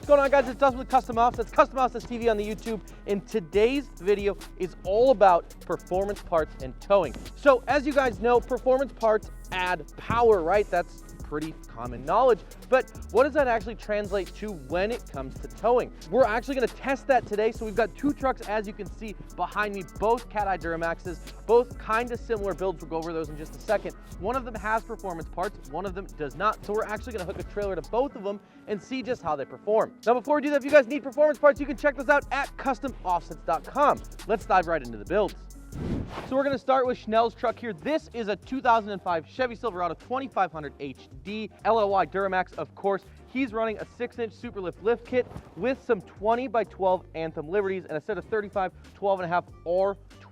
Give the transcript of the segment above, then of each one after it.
going on, guys? It's Dustin with Custom Offsets, Custom Offsets TV on the YouTube, and today's video is all about performance parts and towing. So as you guys know, performance parts add power, right? That's pretty common knowledge, but what does that actually translate to when it comes to towing? We're actually going to test that today. So we've got two trucks, as you can see behind me, both cat-eye Duramaxes, both kind of similar builds. We'll go over those in just a second. One of them has performance parts, one of them does not. So we're actually going to hook a trailer to both of them and see just how they perform. Now, before we do that, if you guys need performance parts, you can check those out at customoffsets.com. Let's dive right into the builds. So we're gonna start with Schnell's truck here. This is a 2005 Chevy Silverado 2500 HD LOI Duramax, of course. He's running a 6-inch Superlift lift kit with some 20x12 Anthem Liberties and a set of 35 12.5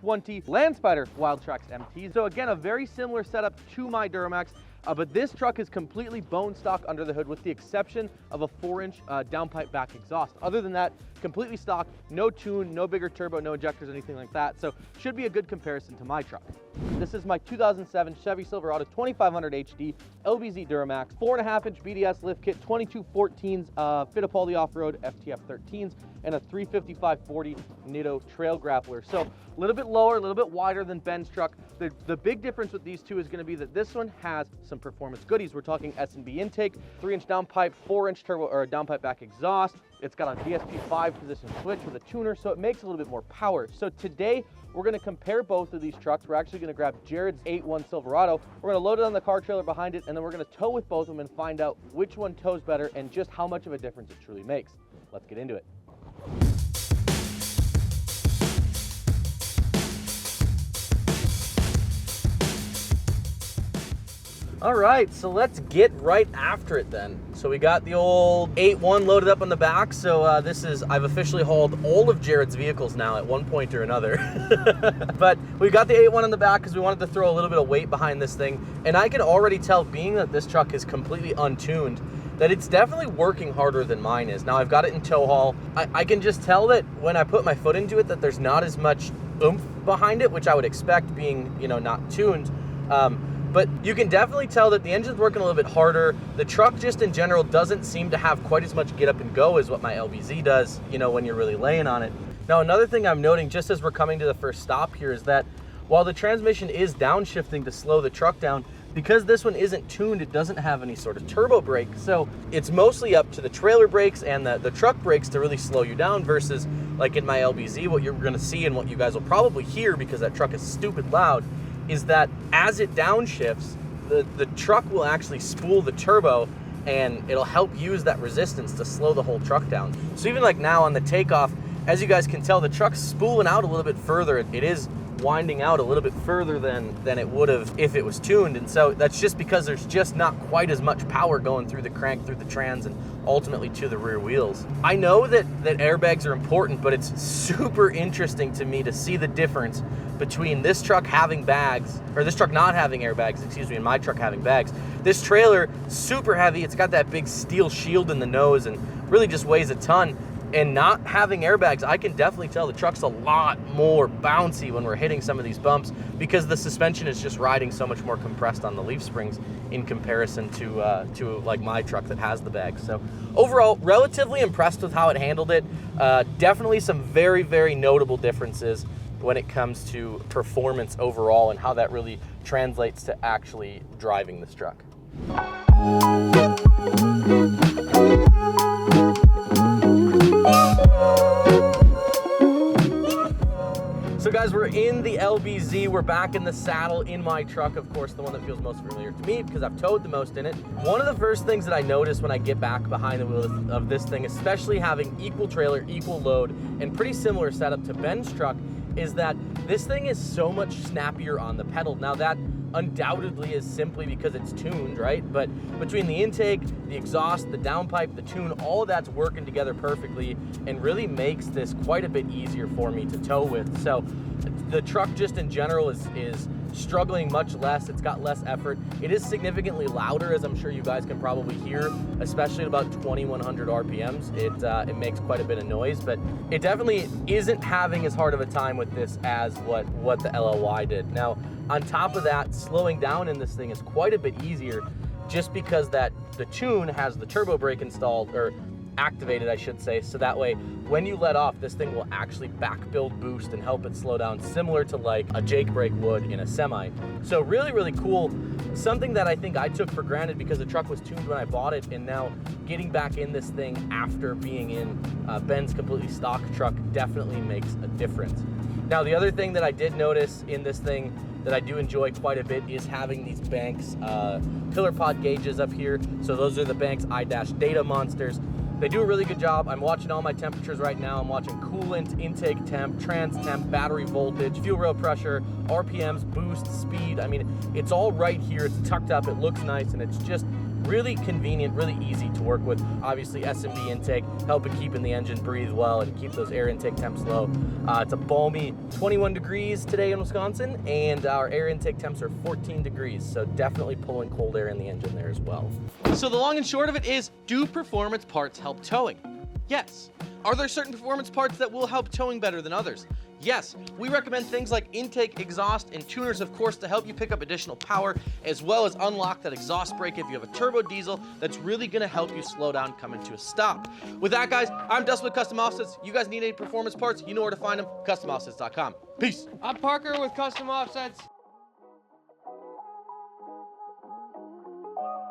R20 Landspider Wildtrax MTs. So again, a very similar setup to my Duramax. But this truck is completely bone stock under the hood with the exception of a 4-inch downpipe back exhaust. Other than that, completely stock, no tune, no bigger turbo, no injectors, anything like that. So should be a good comparison to my truck. This is my 2007 Chevy Silverado 2500 HD LBZ Duramax, 4.5-inch BDS lift kit, 2214s Fittipaldi Off-Road FTF 13s, and a 355/40 Nitto Trail Grappler. So a little bit lower, a little bit wider than Ben's truck. The big difference with these two is going to be that this one has some performance goodies. We're talking S&B intake, 3-inch downpipe, 4-inch turbo or downpipe back exhaust. It's got a DSP-5 position switch with a tuner, so it makes a little bit more power. So today, we're going to compare both of these trucks. We're actually going to grab Jared's 8.1 Silverado. We're going to load it on the car trailer behind it, and then we're going to tow with both of them and find out which one tows better and just how much of a difference it truly makes. Let's get into it. All right, so let's get right after it then. So we got the old 8.1 loaded up on the back. So I've officially hauled all of Jared's vehicles now at one point or another. But we got the 8.1 on the back because we wanted to throw a little bit of weight behind this thing. And I can already tell, being that this truck is completely untuned, that it's definitely working harder than mine is. Now I've got it in tow haul. I can just tell that when I put my foot into it that there's not as much oomph behind it, which I would expect being, you know, not tuned. But you can definitely tell that the engine's working a little bit harder. The truck just in general doesn't seem to have quite as much get up and go as what my LBZ does, you know, when you're really laying on it. Now, another thing I'm noting just as we're coming to the first stop here is that while the transmission is downshifting to slow the truck down, because this one isn't tuned, it doesn't have any sort of turbo brake. So it's mostly up to the trailer brakes and the truck brakes to really slow you down versus like in my LBZ, what you're gonna see and what you guys will probably hear because that truck is stupid loud, is that as it downshifts, the truck will actually spool the turbo and it'll help use that resistance to slow the whole truck down. So even like now on the takeoff, as you guys can tell, the truck's spooling out a little bit further. It is winding out a little bit further than it would have if it was tuned. And so that's just because there's just not quite as much power going through the crank, through the trans, and ultimately to the rear wheels. I know that airbags are important, but it's super interesting to me to see the difference between this truck having bags, or this truck not having airbags, excuse me, and my truck having bags. This trailer, super heavy, it's got that big steel shield in the nose and really just weighs a ton. And not having airbags, I can definitely tell the truck's a lot more bouncy when we're hitting some of these bumps because the suspension is just riding so much more compressed on the leaf springs in comparison to like my truck that has the bags. So overall, relatively impressed with how it handled it. Definitely some very, very notable differences when it comes to performance overall and how that really translates to actually driving this truck. So guys, we're in the LBZ. We're back in the saddle in my truck, of course, the one that feels most familiar to me because I've towed the most in it. One of the first things that I notice when I get back behind the wheel of this thing, especially having equal trailer, equal load, and pretty similar setup to Ben's truck, is that this thing is so much snappier on the pedal. Now that undoubtedly is simply because it's tuned, right? But between the intake, the exhaust, the downpipe, the tune, all of that's working together perfectly and really makes this quite a bit easier for me to tow with. So the truck just in general is struggling much less. It's got less effort. It is significantly louder, as I'm sure you guys can probably hear, especially at about 2100 RPMs. It makes quite a bit of noise, but it definitely isn't having as hard of a time with this as what the LOI did. Now, on top of that, slowing down in this thing is quite a bit easier just because that the tune has the turbo brake installed, or activated, I should say, so that way when you let off, this thing will actually back build boost and help it slow down, similar to like a Jake brake would in a semi. So really, really cool. Something that I think I took for granted because the truck was tuned when I bought it, and now getting back in this thing after being in Ben's completely stock truck definitely makes a difference. Now, the other thing that I did notice in this thing that I do enjoy quite a bit is having these Banks pillar pod gauges up here. So those are the Banks I-Data monsters. They do a really good job. I'm watching all my temperatures right now. I'm watching coolant, intake temp, trans temp, battery voltage, fuel rail pressure, RPMs, boost, speed. I mean, it's all right here. It's tucked up, it looks nice, and it's just really convenient, really easy to work with. Obviously, SMD intake, helping keeping the engine breathe well and keep those air intake temps low. It's a balmy 21 degrees today in Wisconsin, and our air intake temps are 14 degrees, so definitely pulling cold air in the engine there as well. So the long and short of it is, do performance parts help towing? Yes. Are there certain performance parts that will help towing better than others? Yes. We recommend things like intake, exhaust, and tuners, of course, to help you pick up additional power, as well as unlock that exhaust brake if you have a turbo diesel that's really gonna help you slow down coming to a stop. With that, guys, I'm Dustin with Custom Offsets. You guys need any performance parts, you know where to find them, customoffsets.com. Peace. I'm Parker with Custom Offsets.